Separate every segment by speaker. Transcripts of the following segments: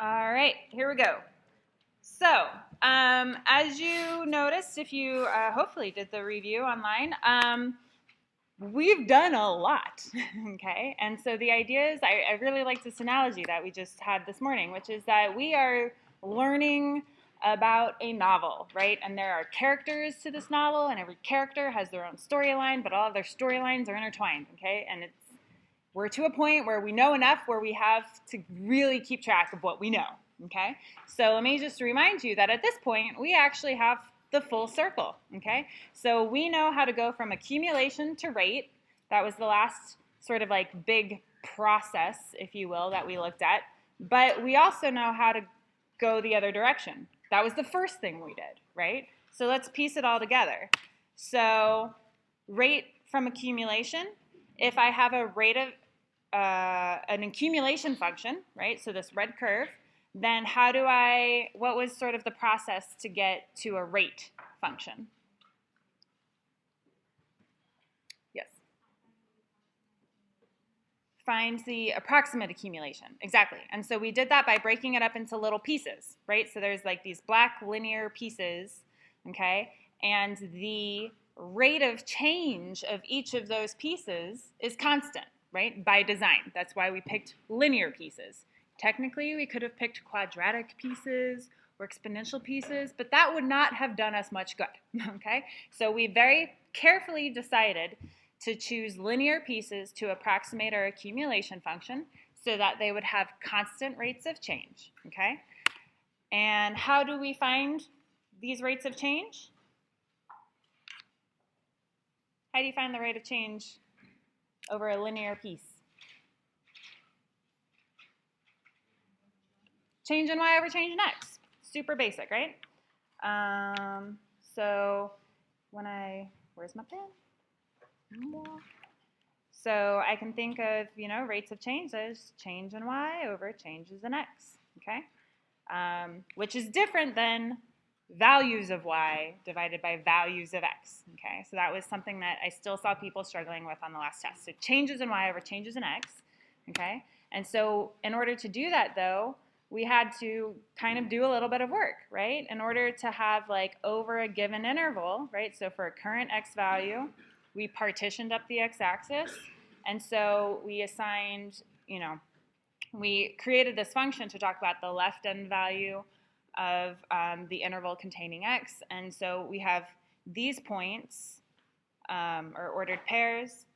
Speaker 1: All right, here we go. So, as you noticed, if you hopefully did the review online, we've done a lot, okay? And so the idea is, I really like this analogy that we just had this morning, which is that we are learning about a novel, right? And there are characters to this novel, and every character has their own storyline, but all of their storylines are intertwined, okay? And we're to a point where we know enough where we have to really keep track of what we know, okay? So let me just remind you that at this point, we actually have the full circle, okay? So we know how to go from accumulation to rate. That was the last sort of like big process, if you will, that we looked at. But we also know how to go the other direction. That was the first thing we did, right? So let's piece it all together. So rate from accumulation, if I have a rate of an accumulation function, right? So this red curve, then what was sort of the process to get to a rate function? Yes. Find the approximate accumulation, exactly. And so we did that by breaking it up into little pieces, right? So there's like these black linear pieces, okay? And the rate of change of each of those pieces is constant, right? By design. That's why we picked linear pieces. Technically, we could have picked quadratic pieces or exponential pieces, but that would not have done us much good, okay? So we very carefully decided to choose linear pieces to approximate our accumulation function so that they would have constant rates of change, okay? And how do we find these rates of change? How do you find the rate of change over a linear piece? Change in y over change in x. Super basic, right? So where's my pen? So I can think of, rates of change as change in y over changes in x, okay? Which is different than values of y divided by values of x, okay? So that was something that I still saw people struggling with on the last test. So changes in y over changes in x, okay? And so in order to do that, though, we had to kind of do a little bit of work, right? In order to have like over a given interval, right? So for a current x value, we partitioned up the x-axis, and so we assigned, we created this function to talk about the left end value of the interval containing x, and so we have these points, or ordered pairs,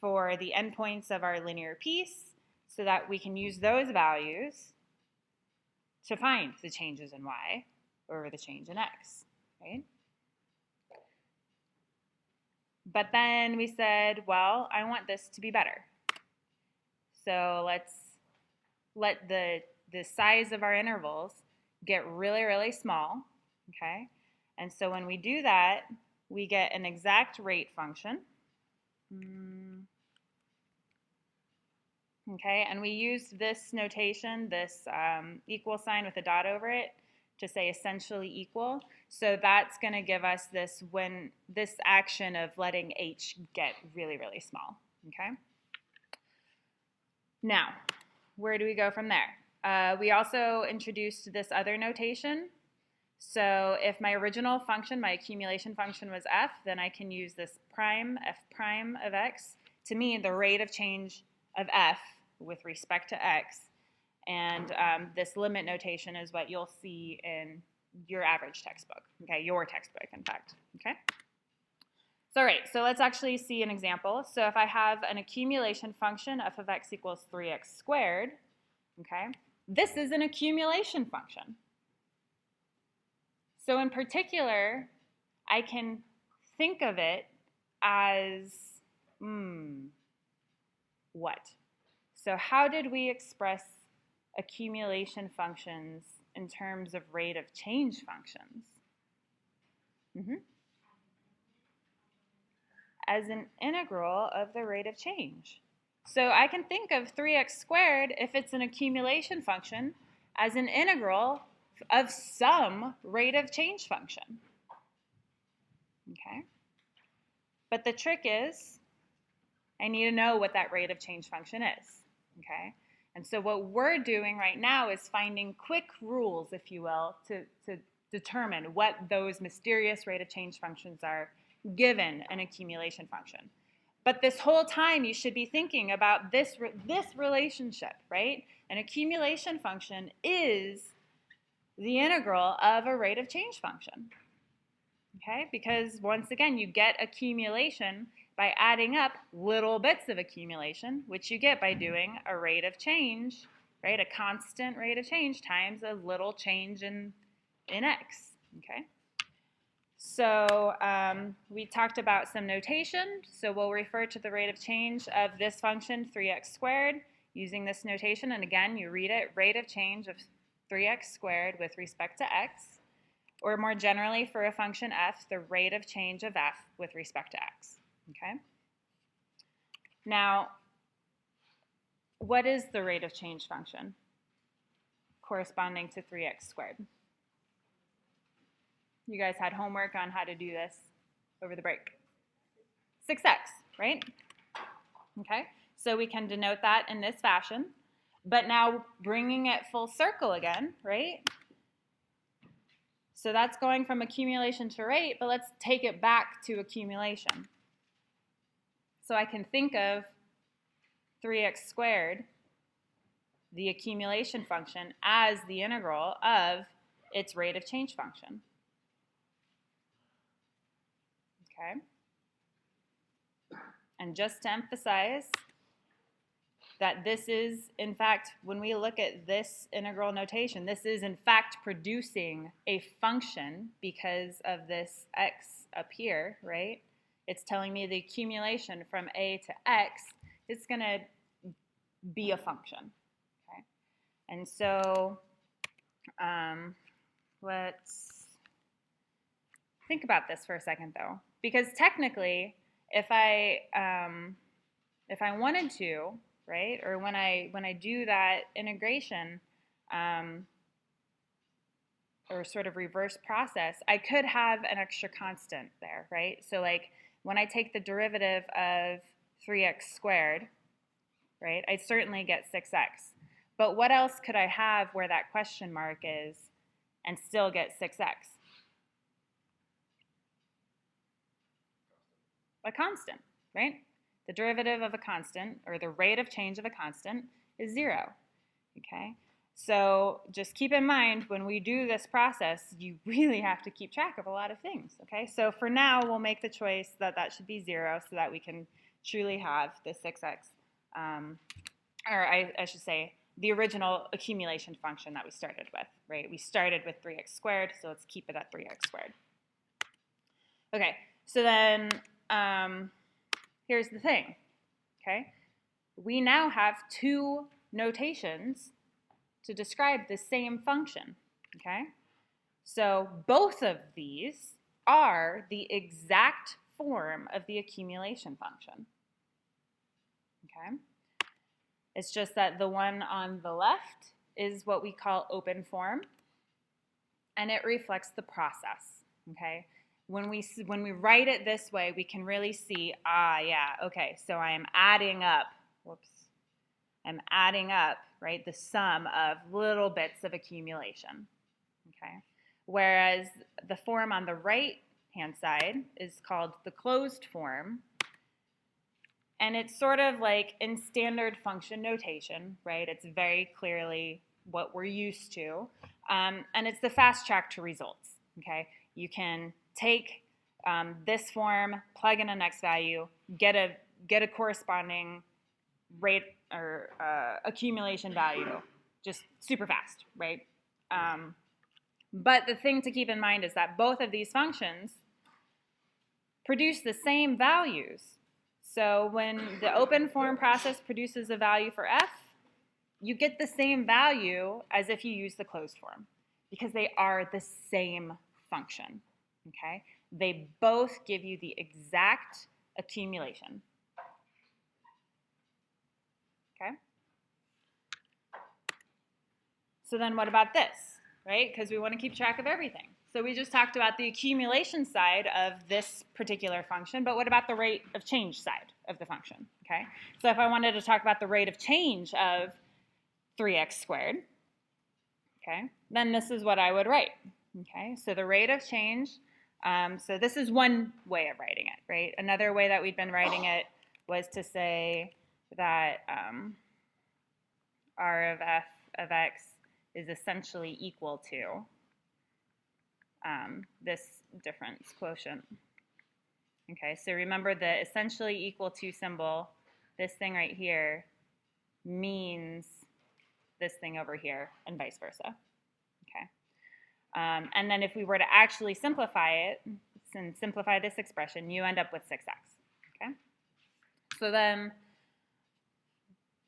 Speaker 1: for the endpoints of our linear piece, so that we can use those values to find the changes in y over the change in x, right? But then we said, well, I want this to be better. So let's let the size of our intervals get really, really small, okay? And so when we do that, we get an exact rate function. Okay, and we use this notation, this equal sign with a dot over it, to say essentially equal. So that's going to give us this action of letting h get really, really small. Okay. Now, where do we go from there? We also introduced this other notation. So if my original function, my accumulation function, was f, then I can use this prime, f prime of x, to mean the rate of change of f with respect to x. And this limit notation is what you'll see in your average textbook, okay, your textbook, in fact, okay? So, all right, so let's actually see an example. So if I have an accumulation function, f of x equals 3x squared, okay, this is an accumulation function. So in particular, I can think of it as, what? So how did we express accumulation functions in terms of rate of change functions? As an integral of the rate of change. So I can think of 3x squared, if it's an accumulation function, as an integral of some rate of change function. Okay? But the trick is, I need to know what that rate of change function is. Okay? And so what we're doing right now is finding quick rules, if you will, to determine what those mysterious rate of change functions are given an accumulation function. But this whole time you should be thinking about this relationship, right? An accumulation function is the integral of a rate of change function, okay? Because once again, you get accumulation by adding up little bits of accumulation, which you get by doing a rate of change, right? A constant rate of change times a little change in x, okay? So we talked about some notation. So we'll refer to the rate of change of this function, 3x squared, using this notation. And again, you read it, rate of change of 3x squared with respect to x. Or more generally, for a function f, the rate of change of f with respect to x. Okay? Now, what is the rate of change function corresponding to 3x squared? You guys had homework on how to do this over the break. 6x, right? Okay, so we can denote that in this fashion. But now bringing it full circle again, right? So that's going from accumulation to rate, but let's take it back to accumulation. So I can think of 3x squared, the accumulation function, as the integral of its rate of change function. Okay. And just to emphasize that this is, in fact, when we look at this integral notation, this is, in fact, producing a function because of this x up here, right? It's telling me the accumulation from a to x is going to be a function, okay? And so let's think about this for a second, though. Because technically, if I wanted to, right, or when I do that integration or sort of reverse process, I could have an extra constant there, right? So like when I take the derivative of 3x squared, right, I certainly get 6x. But what else could I have where that question mark is and still get 6x? A constant, right? The derivative of a constant, or the rate of change of a constant, is 0, okay? So just keep in mind, when we do this process, you really have to keep track of a lot of things, okay? So for now, we'll make the choice that that should be 0 so that we can truly have the 6x, or I should say, the original accumulation function that we started with, right? We started with 3x squared, so let's keep it at 3x squared. Okay, so then here's the thing, okay? We now have two notations to describe the same function, okay? So both of these are the exact form of the accumulation function, okay? It's just that the one on the left is what we call open form, and it reflects the process, okay? When we write it this way, we can really see, yeah, okay, so I am adding up, I'm adding up, right, the sum of little bits of accumulation, okay? Whereas the form on the right-hand side is called the closed form, and it's sort of like in standard function notation, right? It's very clearly what we're used to, and it's the fast track to results, okay? You can take this form, plug in a next value, get a corresponding rate or accumulation value, just super fast, right? But the thing to keep in mind is that both of these functions produce the same values. So when the open form process produces a value for f, you get the same value as if you use the closed form because they are the same function. Okay, they both give you the exact accumulation. Okay. So then what about this, right? Because we want to keep track of everything. So we just talked about the accumulation side of this particular function, but what about the rate of change side of the function, okay? So if I wanted to talk about the rate of change of 3x squared. Okay, then this is what I would write. Okay, so the rate of change, so this is one way of writing it, right? Another way that we've been writing it was to say that R of f of x is essentially equal to this difference quotient. Okay, so remember the essentially equal to symbol, this thing right here means this thing over here and vice versa. Okay, and then if we were to actually simplify it and simplify this expression, you end up with 6x. Okay, so then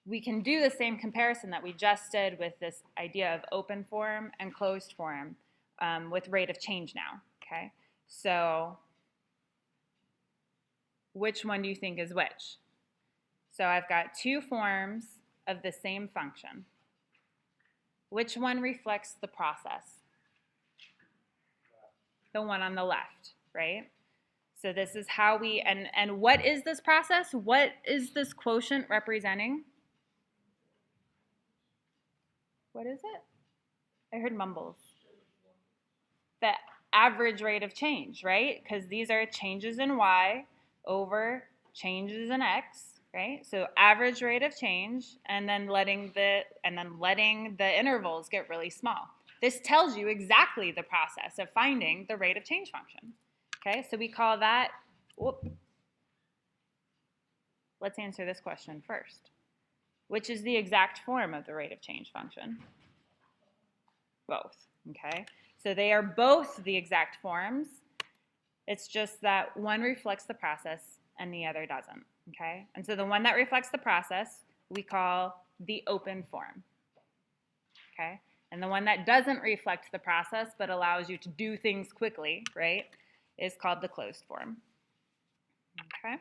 Speaker 1: we can do the same comparison that we just did with this idea of open form and closed form with rate of change now. Okay, so which one do you think is which? So I've got two forms of the same function. Which one reflects the process? The one on the left, right? So this is how we, and what is this process? What is this quotient representing? What is it? I heard mumbles. The average rate of change, right? Because these are changes in y over changes in x, right? So average rate of change, and then letting the intervals get really small. This tells you exactly the process of finding the rate of change function. Okay, so we call that, let's answer this question first. Which is the exact form of the rate of change function? Both, okay? So they are both the exact forms. It's just that one reflects the process and the other doesn't, okay? And so the one that reflects the process we call the open form, okay? And the one that doesn't reflect the process but allows you to do things quickly, right, is called the closed form, okay?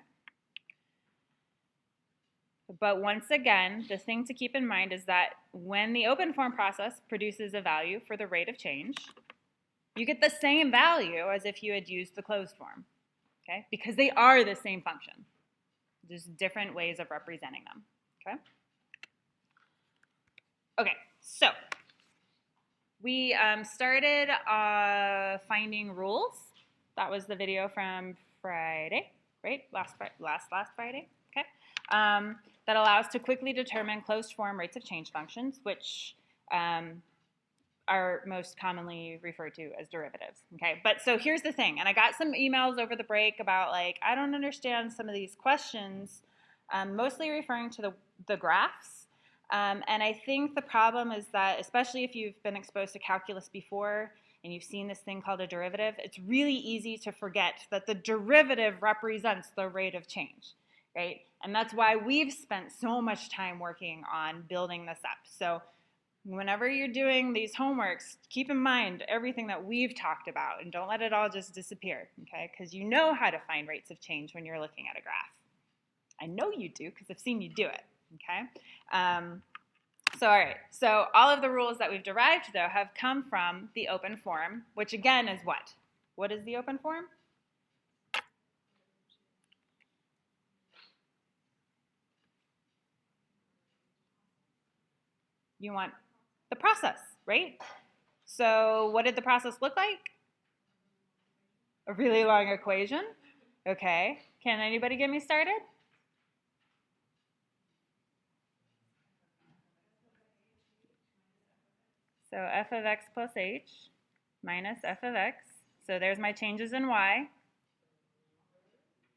Speaker 1: But once again, the thing to keep in mind is that when the open form process produces a value for the rate of change, you get the same value as if you had used the closed form, okay? Because they are the same function, just different ways of representing them, okay? Okay, so we started finding rules. That was the video from Friday, right? Last Friday, okay? That allows to quickly determine closed form rates of change functions, which are most commonly referred to as derivatives, okay? But so here's the thing, and I got some emails over the break about like, I don't understand some of these questions, mostly referring to the graphs. And I think the problem is that, especially if you've been exposed to calculus before and you've seen this thing called a derivative, it's really easy to forget that the derivative represents the rate of change, right? And that's why we've spent so much time working on building this up. So whenever you're doing these homeworks, keep in mind everything that we've talked about and don't let it all just disappear, okay? Because you know how to find rates of change when you're looking at a graph. I know you do because I've seen you do it, okay? So all right, so all of the rules that we've derived, though, have come from the open form, which again is what? What is the open form? You want the process, right? So what did the process look like? A really long equation. Okay, can anybody get me started? So f of x plus h minus f of x. So there's my changes in y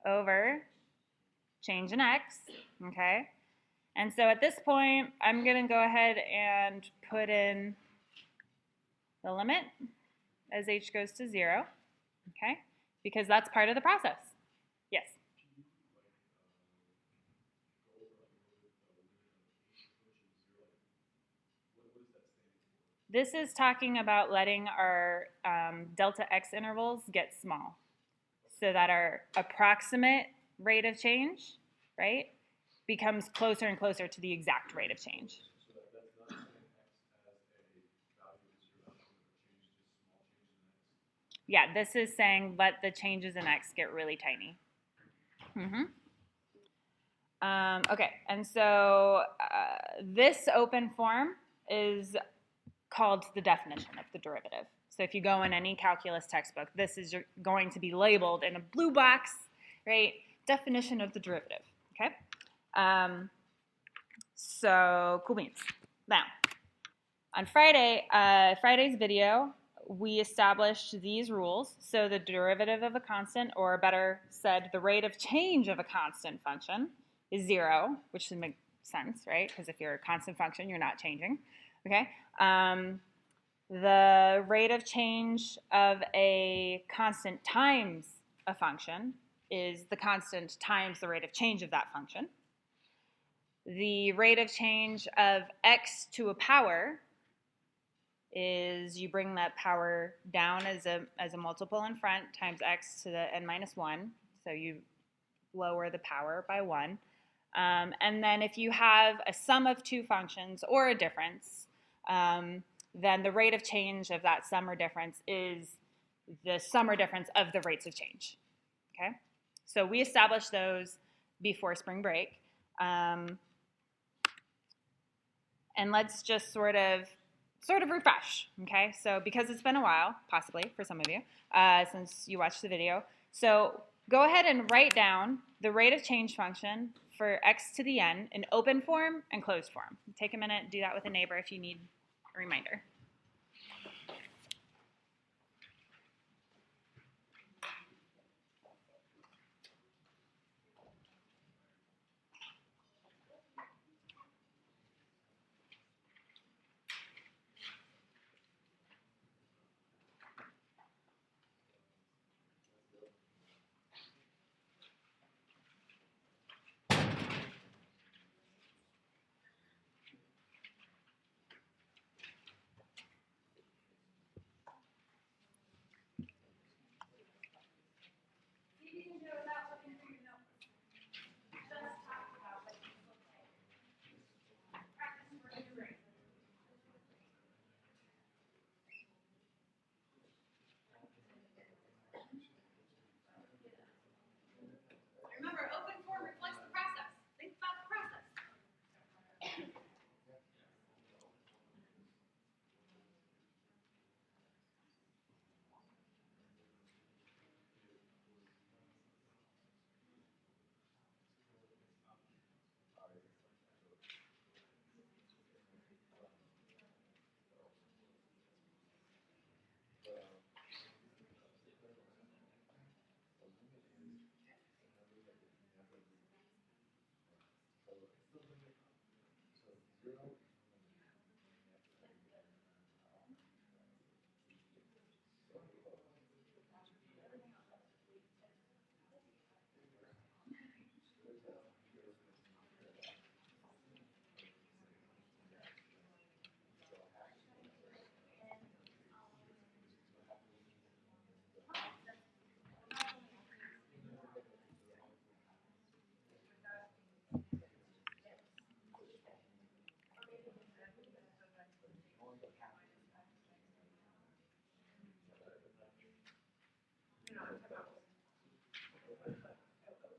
Speaker 1: over change in x, okay? And so at this point, I'm going to go ahead and put in the limit as h goes to 0, okay? Because that's part of the process. Yes? This is talking about letting our delta x intervals get small so that our approximate rate of change, right, becomes closer and closer to the exact rate of change. Yeah, this is saying let the changes in x get really tiny. Okay, and so this open form is called the definition of the derivative. So if you go in any calculus textbook, this is going to be labeled in a blue box, right? Definition of the derivative, okay? So cool beans. Now, on Friday's video, we established these rules. So the derivative of a constant, or better said, the rate of change of a constant function is 0, which should make sense, right? Because if you're a constant function, you're not changing, okay? The rate of change of a constant times a function is the constant times the rate of change of that function. The rate of change of x to a power is you bring that power down as a multiple in front times x to the n minus 1. So you lower the power by 1. And then if you have a sum of two functions or a difference, then the rate of change of that sum or difference is the sum or difference of the rates of change. Okay? So we established those before spring break. And let's just sort of refresh, okay? So because it's been a while, possibly for some of you, since you watched the video. So go ahead and write down the rate of change function for x to the n in open form and closed form. Take a minute, do that with a neighbor if you need a reminder. Remember, open form reflects the process. Think about the process.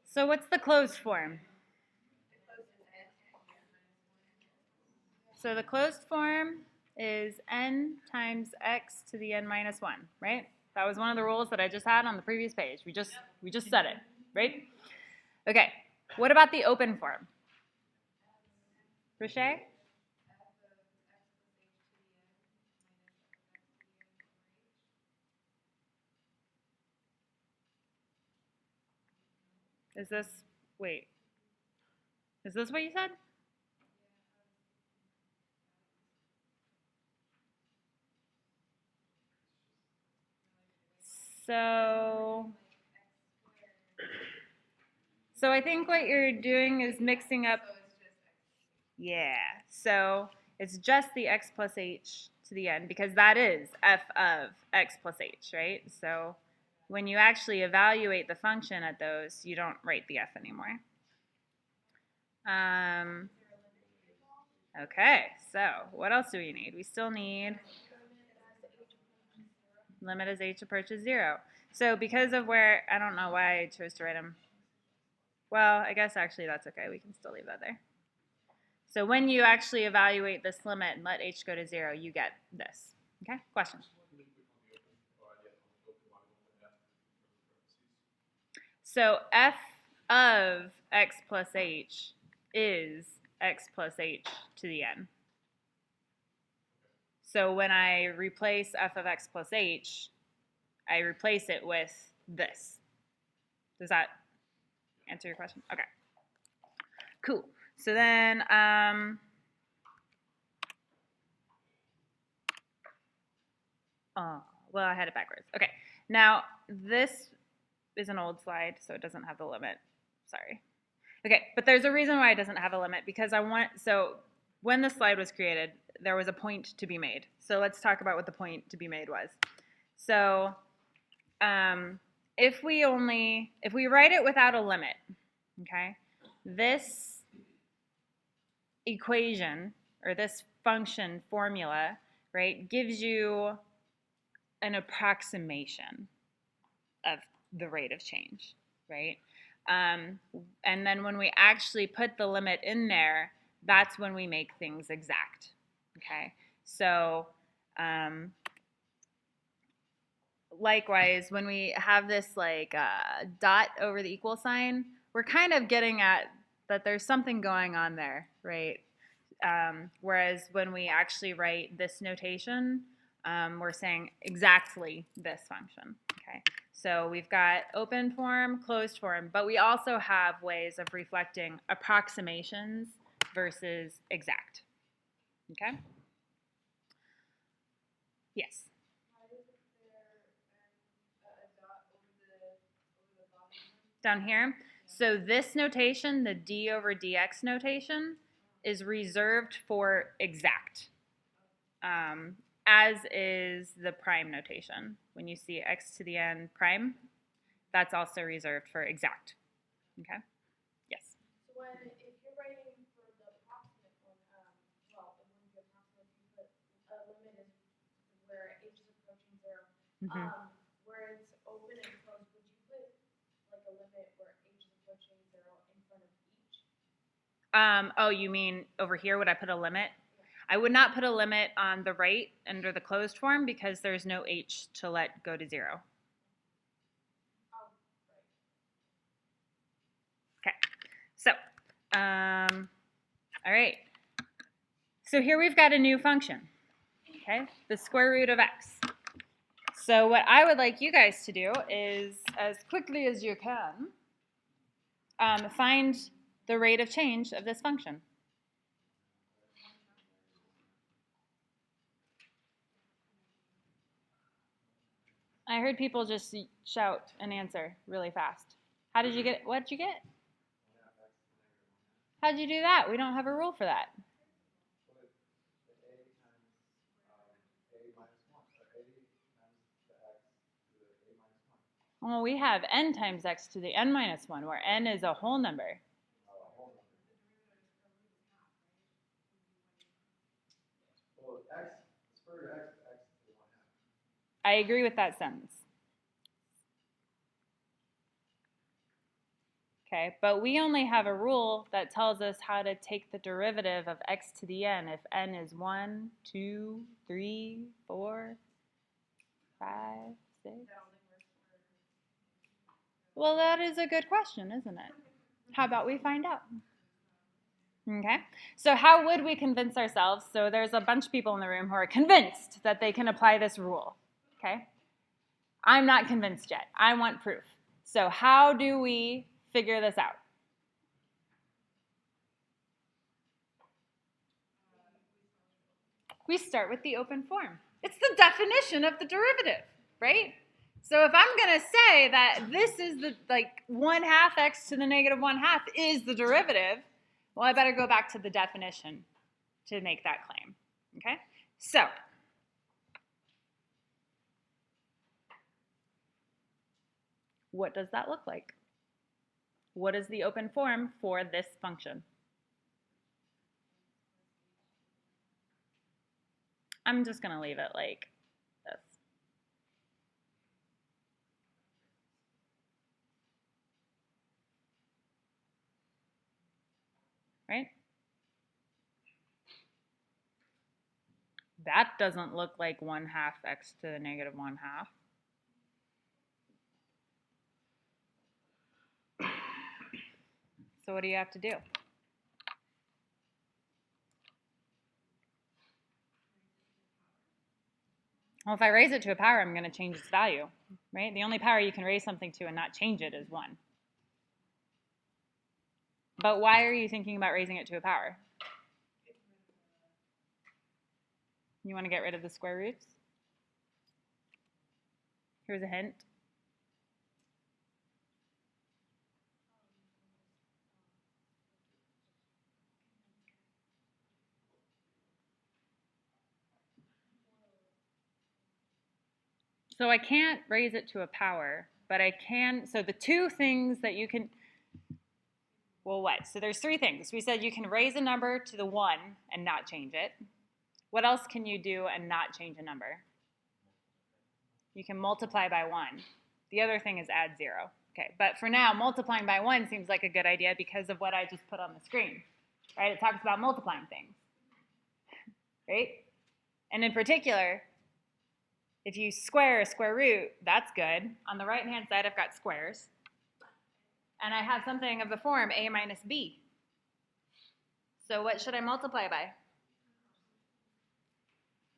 Speaker 1: So what's the closed form? So the closed form is n times x to the n minus 1, right? That was one of the rules that I just had on the previous page. We just said it, right? Okay, what about the open form? Richer? Is this, wait, is this what you said? So I think what you're doing is mixing up, yeah, so it's just the x plus h to the n, because that is f of x plus h, right? So when you actually evaluate the function at those, you don't write the f anymore. Okay, so what else do we need? We still need limit as h approaches 0. So because of where, I don't know why I chose to write them. Well, I guess actually that's okay. We can still leave that there. So when you actually evaluate this limit and let h go to 0, you get this. Okay, question? So f of x plus h is x plus h to the n. So when I replace f of x plus h, I replace it with this. Does that answer your question? Okay. Cool. So then, well, I had it backwards. Okay. Now, this is an old slide, so it doesn't have the limit. Sorry. Okay, but there's a reason why it doesn't have a limit, because so when the slide was created, there was a point to be made. So let's talk about what the point to be made was. So if we write it without a limit, okay, this equation or this function formula, right, gives you an approximation of the rate of change, right? And then when we actually put the limit in there, that's when we make things exact, okay? So likewise, when we have this like dot over the equal sign, we're kind of getting at that there's something going on there, right? Whereas when we actually write this notation, we're saying exactly this function, okay? So we've got open form, closed form, but we also have ways of reflecting approximations versus exact, okay? Yes? Down here. So this notation, the d over dx notation, is reserved for exact, as is the prime notation. When you see x to the n prime, that's also reserved for exact. Okay? Yes?
Speaker 2: So if you're writing for the approximate one, well, it wouldn't be approximate, but a limit is where h is approaching 0. Where it's open and closed, would you put like a limit where h is approaching 0 in front of each?
Speaker 1: Oh, you mean over here, would I put a limit? I would not put a limit on the right under the closed form because there's no h to let go to 0. Okay, so, all right. So here we've got a new function, okay, the square root of x. So what I would like you guys to do is, as quickly as you can, find the rate of change of this function. I heard people just shout an answer really fast. How did you get it? What did you get? How did you do that? We don't have a rule for that. Well, we have n times x to the n minus 1, where n is a whole number.
Speaker 3: Well, x, the square root of x is x to the 1/2.
Speaker 1: I agree with that sentence. Okay, but we only have a rule that tells us how to take the derivative of x to the n if n is 1, 2, 3, 4, 5, 6. Well, that is a good question, isn't it? How about we find out? Okay, so how would we convince ourselves? So there's a bunch of people in the room who are convinced that they can apply this rule, okay? I'm not convinced yet. I want proof. So how do we figure this out? We start with the open form. It's the definition of the derivative, right? So if I'm going to say that this is the, like, 1/2 x to the negative 1/2 is the derivative, well, I better go back to the definition to make that claim, okay? So what does that look like? What is the open form for this function? I'm just going to leave it like this. Right? That doesn't look like 1/2 x to the negative 1/2. So what do you have to do? Well, if I raise it to a power, I'm going to change its value, right? The only power you can raise something to and not change it is 1. But why are you thinking about raising it to a power? You want to get rid of the square roots? Here's a hint. So I can't raise it to a power, but I can, so the two things that you can, well, what? So there's 3 things. We said you can raise a number to the 1 and not change it. What else can you do and not change a number? You can multiply by 1. The other thing is add 0. Okay, but for now, multiplying by 1 seems like a good idea because of what I just put on the screen, right? It talks about multiplying things, right? And in particular, if you square a square root, that's good. On the right-hand side, I've got squares. And I have something of the form a minus b. So what should I multiply by?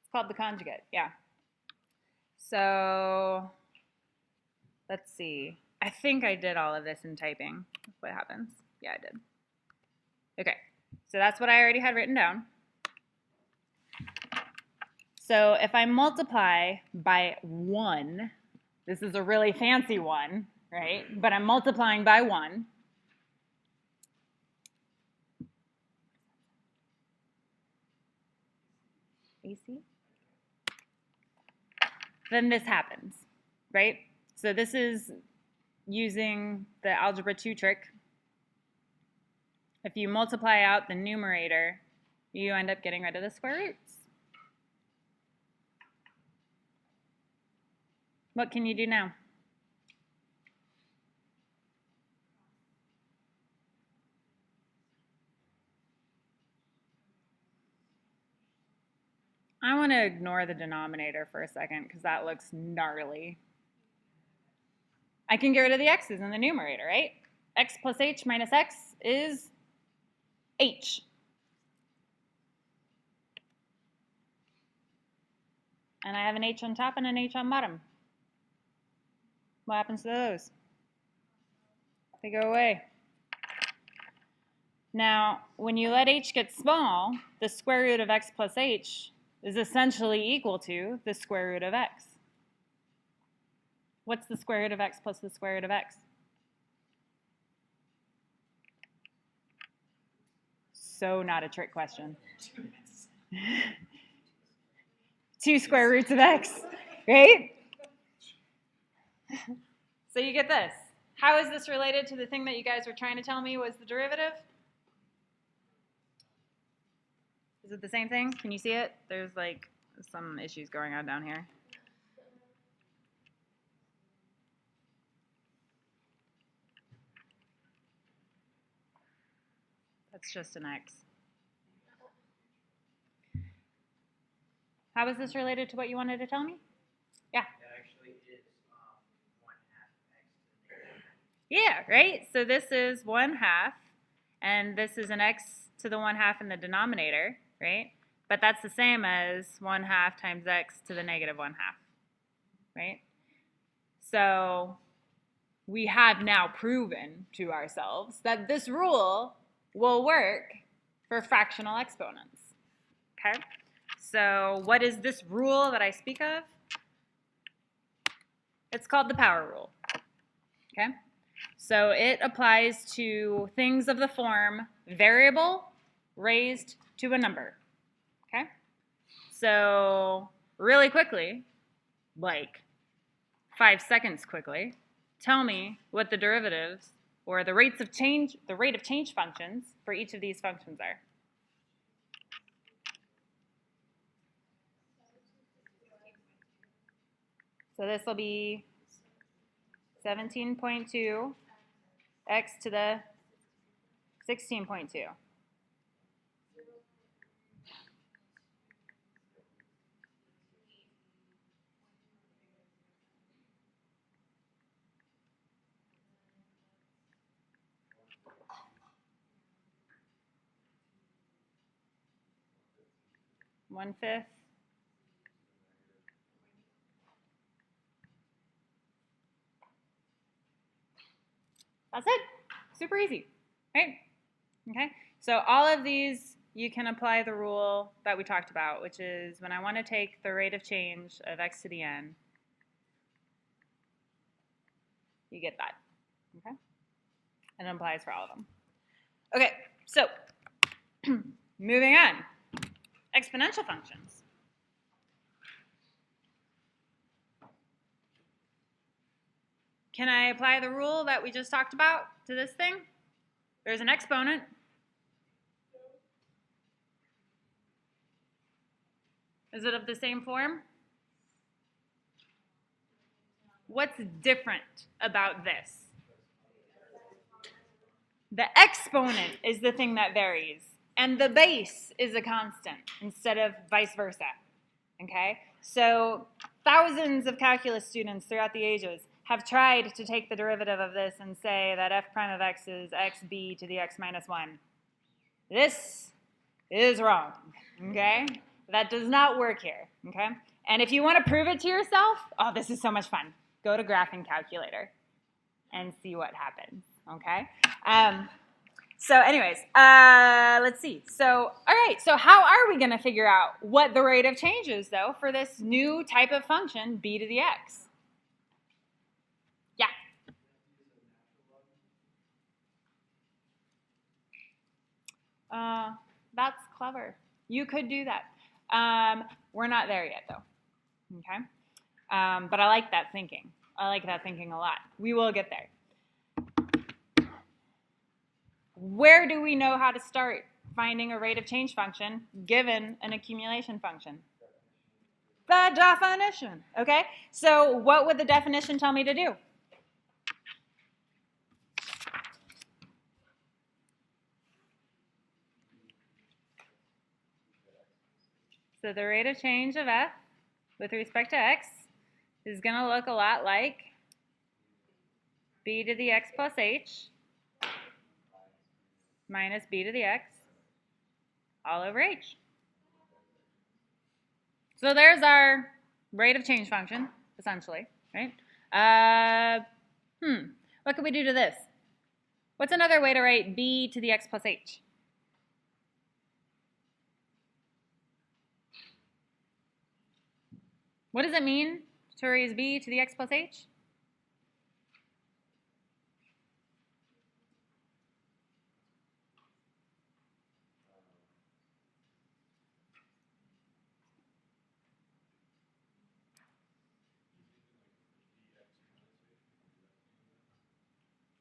Speaker 1: It's called the conjugate, yeah. So let's see. I think I did all of this in typing. What happens? Yeah, I did. Okay, so that's what I already had written down. So if I multiply by 1, this is a really fancy one, right? But I'm multiplying by 1. AC? Then this happens, right? So this is using the algebra 2 trick. If you multiply out the numerator, you end up getting rid of the square roots. What can you do now? I want to ignore the denominator for a second because that looks gnarly. I can get rid of the x's in the numerator, right? X plus h minus x is h. And I have an h on top and an h on bottom. What happens to those? They go away. Now, when you let h get small, the square root of x plus h is essentially equal to the square root of x. What's the square root of x plus the square root of x? So not a trick question. 2 square roots of x, right? So you get this. How is this related to the thing that you guys were trying to tell me was the derivative? Is it the same thing? Can you see it? There's like some issues going on down here. That's just an x. How is this related to what you wanted to tell me? Yeah.
Speaker 4: That actually is 1/2 x to the negative.
Speaker 1: Yeah, right? So this is 1/2, and this is an x to the 1/2 in the denominator, right? But that's the same as 1/2 times x to the negative 1/2, right? So we have now proven to ourselves that this rule will work for fractional exponents, okay? So what is this rule that I speak of? It's called the power rule, okay? So it applies to things of the form variable raised to a number, okay? So really quickly, like 5 seconds quickly, tell me what the derivatives or the rate of change functions for each of these functions are. So this will be 17.2 x to the 16.2. 1/5. That's it. Super easy, right? Okay, so all of these, you can apply the rule that we talked about, which is when I want to take the rate of change of x to the n, you get that, okay? And it applies for all of them. Okay, so moving on, exponential functions. Can I apply the rule that we just talked about to this thing? There's an exponent. Is it of the same form? What's different about this? The exponent is the thing that varies, and the base is a constant instead of vice versa, okay? So thousands of calculus students throughout the ages have tried to take the derivative of this and say that f prime of x is xb to the x minus 1. This is wrong, okay? That does not work here, okay? And if you want to prove it to yourself, oh, this is so much fun. Go to graphing calculator and see what happens, okay? So anyways, let's see. So, all right, so how are we going to figure out what the rate of change is, though, for this new type of function, b to the x? Yeah? That's clever. You could do that. We're not there yet, though, okay? But I like that thinking. I like that thinking a lot. We will get there. Where do we know how to start finding a rate of change function given an accumulation function? The definition, okay? So what would the definition tell me to do? So the rate of change of f with respect to x is going to look a lot like b to the x plus h minus b to the x all over h. So there's our rate of change function, essentially, right? What could we do to this? What's another way to write b to the x plus h? What does it mean to raise b to the x plus h?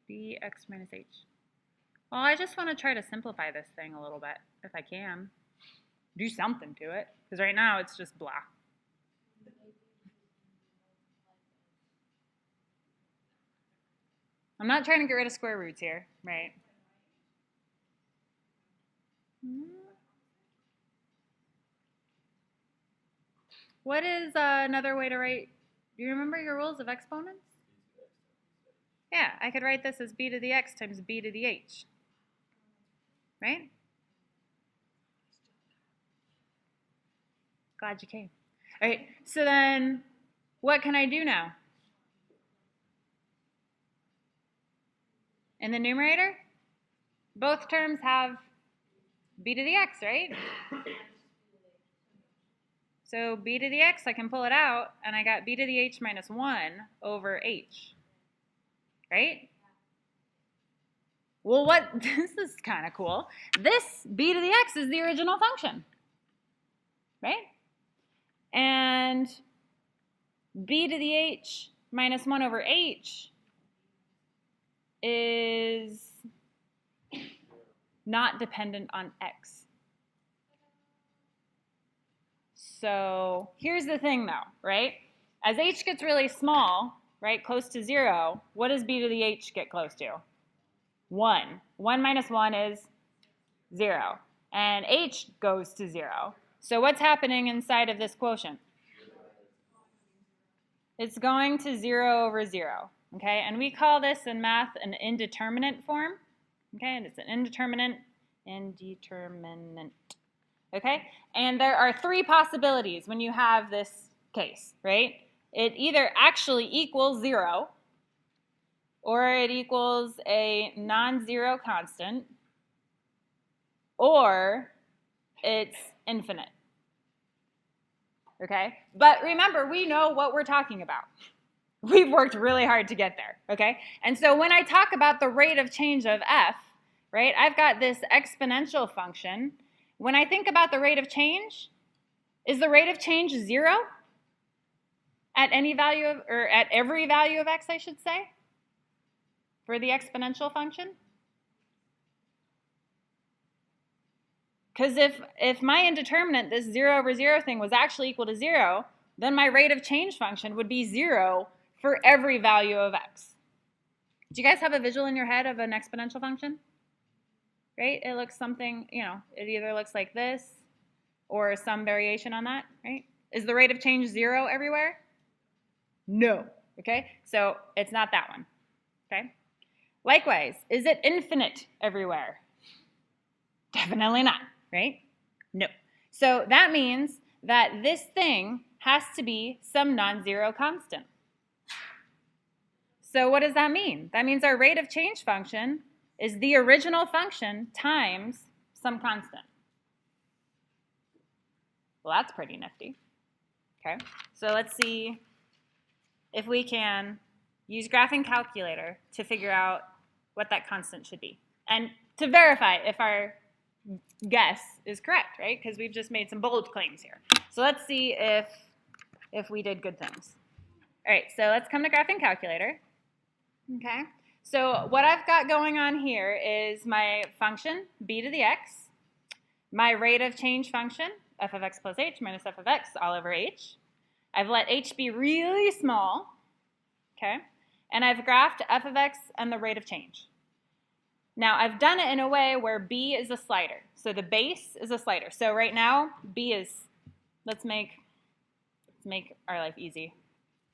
Speaker 1: bx minus h. Well, I just want to try to simplify this thing a little bit, if I can. Do something to it, because right now it's just blah. I'm not trying to get rid of square roots here, right? What is another way to write? Do you remember your rules of exponents? Yeah, I could write this as b to the x times b to the h, right? Glad you came. All right, so then what can I do now? In the numerator, both terms have b to the x, right? So b to the x, I can pull it out, and I got b to the h minus 1 over h, right? Well, this is kind of cool. This b to the x is the original function, right? And b to the h minus 1 over h is not dependent on x. So here's the thing, though, right? As h gets really small, right, close to 0, what does b to the h get close to? 1. 1 minus 1 is 0. And h goes to 0. So what's happening inside of this quotient? It's going to 0 over 0. Okay, and we call this in math an indeterminate form. Okay, and it's an indeterminate. okay? And there are three possibilities when you have this case, right? It either actually equals 0, or it equals a non-zero constant, or it's infinite, okay? But remember, we know what we're talking about. We've worked really hard to get there, okay? And so when I talk about the rate of change of f, right, I've got this exponential function. When I think about the rate of change, is the rate of change 0 at any value of, or at every value of x, I should say, for the exponential function? Because if my indeterminate, this 0 over 0 thing, was actually equal to 0, then my rate of change function would be 0 for every value of x. Do you guys have a visual in your head of an exponential function? Right? It looks something, you know, it either looks like this or some variation on that, right? Is the rate of change 0 everywhere? No. Okay? So it's not that one. Okay? Likewise, is it infinite everywhere? Definitely not, right? No. So that means that this thing has to be some non-zero constant. So what does that mean? That means our rate of change function is the original function times some constant. Well, that's pretty nifty. Okay, so let's see if we can use graphing calculator to figure out what that constant should be. And to verify if our guess is correct, right? Because we've just made some bold claims here. So let's see if we did good things. All right, so let's come to graphing calculator. Okay, so what I've got going on here is my function, b to the x, my rate of change function, f of x plus h minus f of x all over h. I've let h be really small, okay, and I've graphed f of x and the rate of change. Now, I've done it in a way where b is a slider. So the base is a slider. So right now, b is, let's make our life easy.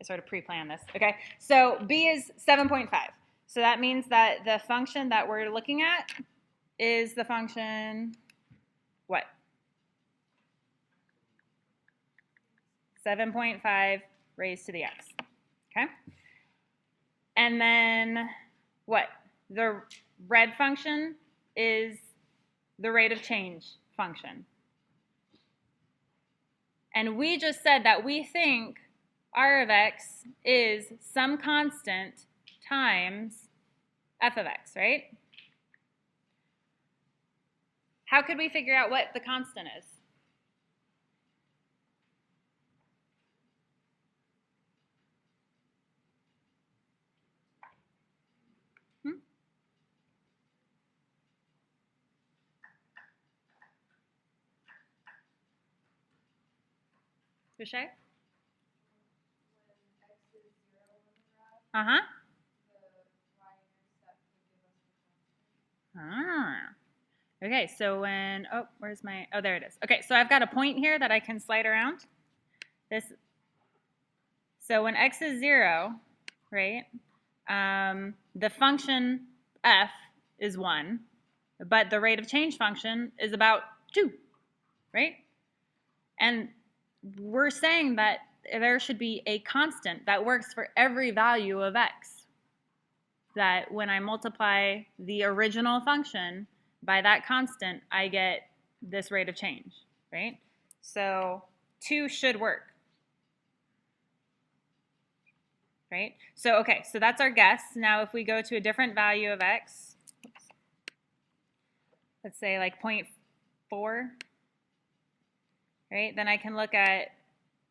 Speaker 1: I sort of pre-planned this. Okay, so b is 7.5. So that means that the function that we're looking at is the function, what? 7.5 raised to the x. Okay? And then what? The red function is the rate of change function. And we just said that we think r of x is some constant times f of x, right? How could we figure out what the constant is? Touché? Uh-huh. Ah. Okay, so when, oh, where's my, oh, there it is. Okay, so I've got a point here that I can slide around. So when x is 0, right, the function f is 1, but the rate of change function is about 2, right? And we're saying that there should be a constant that works for every value of x. That when I multiply the original function by that constant, I get this rate of change, right? So 2 should work, right? So, okay, so that's our guess. Now if we go to a different value of x, let's say like 0.4, right? Then I can look at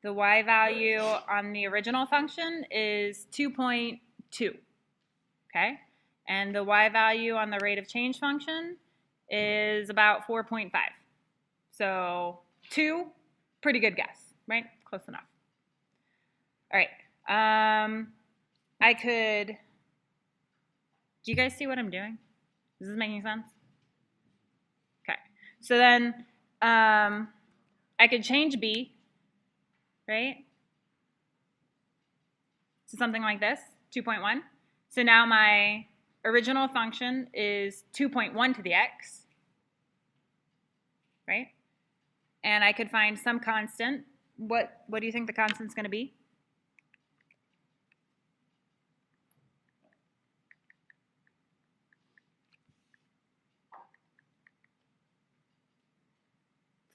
Speaker 1: the y value on the original function is 2.2, okay? And the y value on the rate of change function is about 4.5. So 2, pretty good guess, right? Close enough. All right. I could, do you guys see what I'm doing? Is this making sense? Okay. So then I could change b, right? So something like this, 2.1. So now my original function is 2.1 to the x, right? and I could find some constant. What do you think the constant's going to be?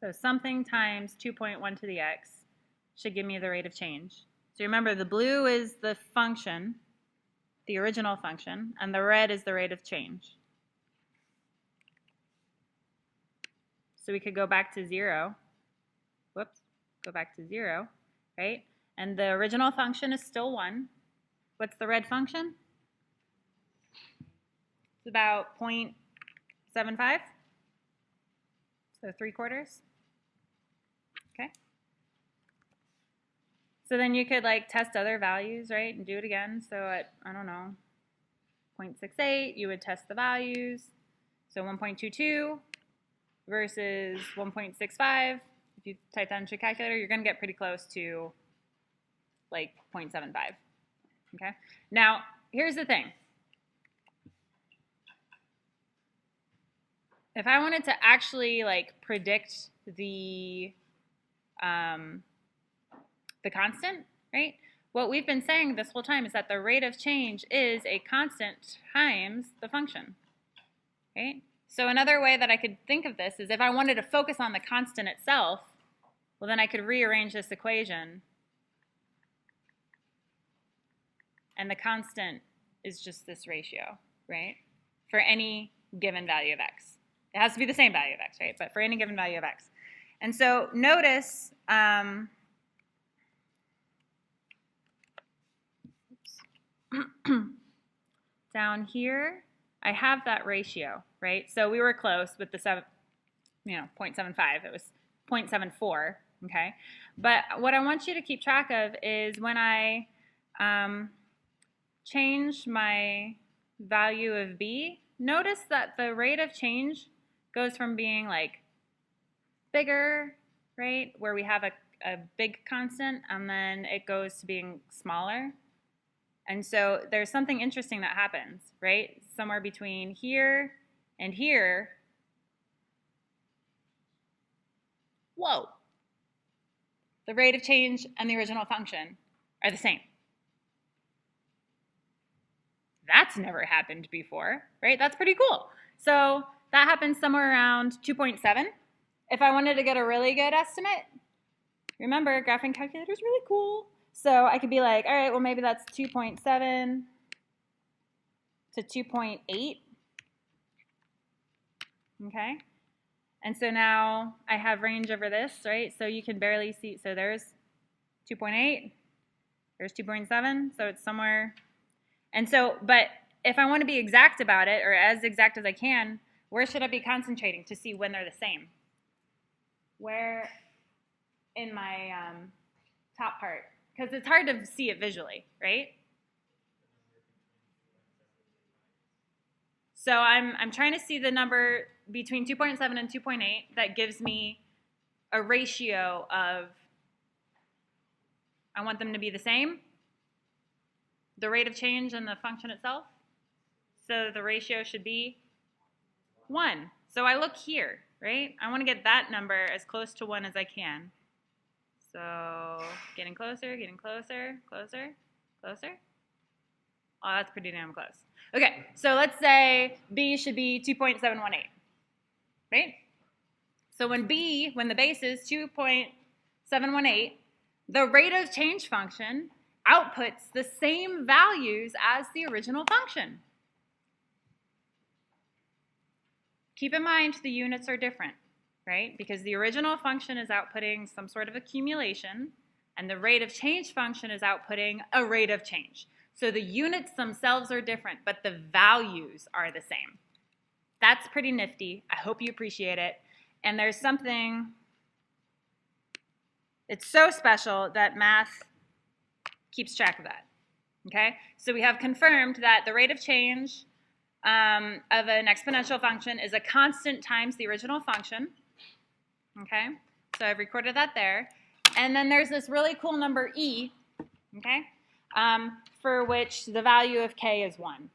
Speaker 1: So something times 2.1 to the x should give me the rate of change. So remember, the blue is the function, the original function, and the red is the rate of change. So we could go back to 0. Whoops, go back to 0, right? And the original function is still 1. What's the red function? It's about 0.75, so 3/4. Okay. So then you could like test other values, right, and do it again. So at, I don't know, 0.68, you would test the values. So 1.22 versus 1.65. If you type that into your calculator, you're going to get pretty close to like 0.75. Okay. Now, here's the thing. If I wanted to actually like predict the constant, right? What we've been saying this whole time is that the rate of change is a constant times the function, right? So another way that I could think of this is if I wanted to focus on the constant itself, well, then I could rearrange this equation, and the constant is just this ratio, right? For any given value of x. It has to be the same value of x, right? But for any given value of x. And so notice, down here, I have that ratio, right? So we were close with the 0.75. It was 0.74, okay? But what I want you to keep track of is when I change my value of b, notice that the rate of change goes from being like bigger, right, where we have a big constant, and then it goes to being smaller. And so there's something interesting that happens, right? Somewhere between here and here. Whoa. The rate of change and the original function are the same. That's never happened before, right? That's pretty cool. So that happens somewhere around 2.7. If I wanted to get a really good estimate, remember, graphing calculator is really cool. So I could be like, all right, well, maybe that's 2.7 to 2.8. Okay. And so now I have range over this, right? So you can barely see. So there's 2.8. There's 2.7. So it's somewhere. And so, but if I want to be exact about it, or as exact as I can, where should I be concentrating to see when they're the same? Where in my top part? Because it's hard to see it visually, right? So I'm trying to see the number between 2.7 and 2.8 that gives me a ratio of, I want them to be the same, the rate of change and the function itself. So the ratio should be 1. So I look here, right? I want to get that number as close to 1 as I can. So getting closer, closer. Oh, that's pretty damn close. Okay, so let's say B should be 2.718, right? So when the base is 2.718, the rate of change function outputs the same values as the original function. Keep in mind the units are different, right? Because the original function is outputting some sort of accumulation, and the rate of change function is outputting a rate of change. So the units themselves are different, but the values are the same. That's pretty nifty. I hope you appreciate it. And there's something, it's so special that math keeps track of that, okay? So we have confirmed that the rate of change of an exponential function is a constant times the original function, okay? So I've recorded that there. And then there's this really cool number e, okay, for which the value of k is 1,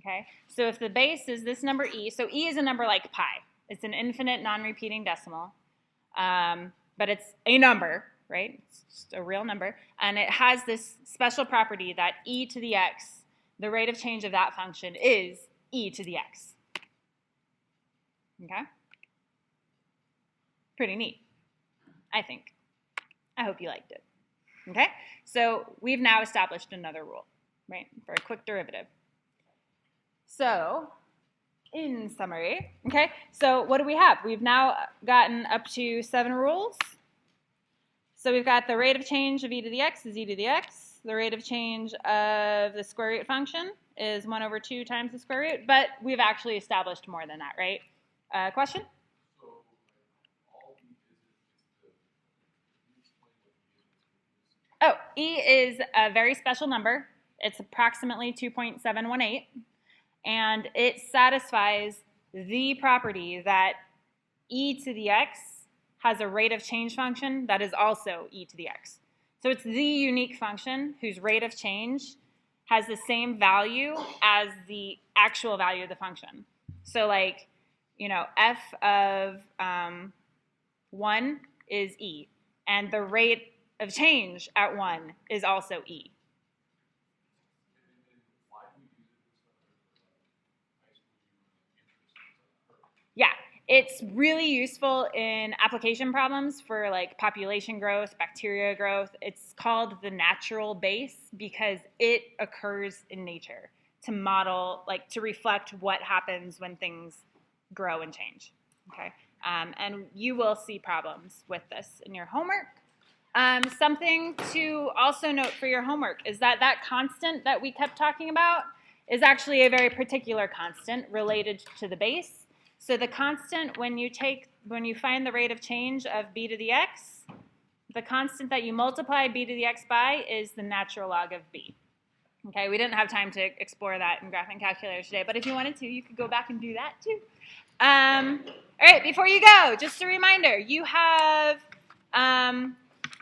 Speaker 1: okay? So if the base is this number e, so e is a number like pi. It's an infinite non-repeating decimal. but it's a number, right? It's just a real number. And it has this special property that e to the x, the rate of change of that function is e to the x. Okay? Pretty neat, I think. I hope you liked it. Okay? So we've now established another rule, right, for a quick derivative. So in summary, okay, so what do we have? We've now gotten up to 7 rules. So we've got the rate of change of e to the x is e to the x. The rate of change of the square root function is 1 over 2 times the square root, but we've actually established more than that, right? Question?
Speaker 3: So, all E is the,
Speaker 1: Oh, e is a very special number. It's approximately 2.718, and it satisfies the property that e to the x has a rate of change function that is also e to the x. So it's the unique function whose rate of change has the same value as the actual value of the function. So like, you know, f of 1 is e, and the rate of change at 1 is also e.
Speaker 3: why do we use it in high school?
Speaker 1: Yeah, it's really useful in application problems for like population growth, bacteria growth. It's called the natural base because it occurs in nature to model, like to reflect what happens when things grow and change. Okay, and you will see problems with this in your homework. Something to also note for your homework is that that constant that we kept talking about is actually a very particular constant related to the base. So the constant when you find the rate of change of b to the x, the constant that you multiply b to the x by is the natural log of b. Okay, we didn't have time to explore that in graphing calculator today, but if you wanted to, you could go back and do that too. All right, before you go, just a reminder, you have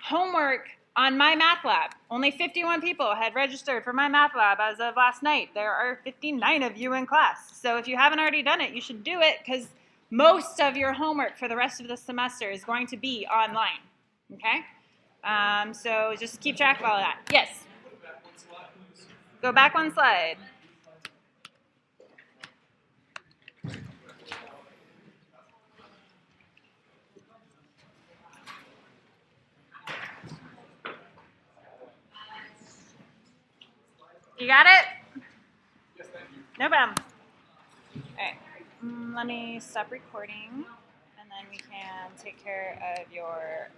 Speaker 1: homework on My Math Lab. Only 51 people had registered for My Math Lab as of last night. There are 59 of you in class. So if you haven't already done it, you should do it because most of your homework for the rest of the semester is going to be online. Okay? So just keep track of all of that. Yes? Go back one slide. You got it?
Speaker 3: Yes, thank you.
Speaker 1: No problem. All right. Let me stop recording, and then we can take care of your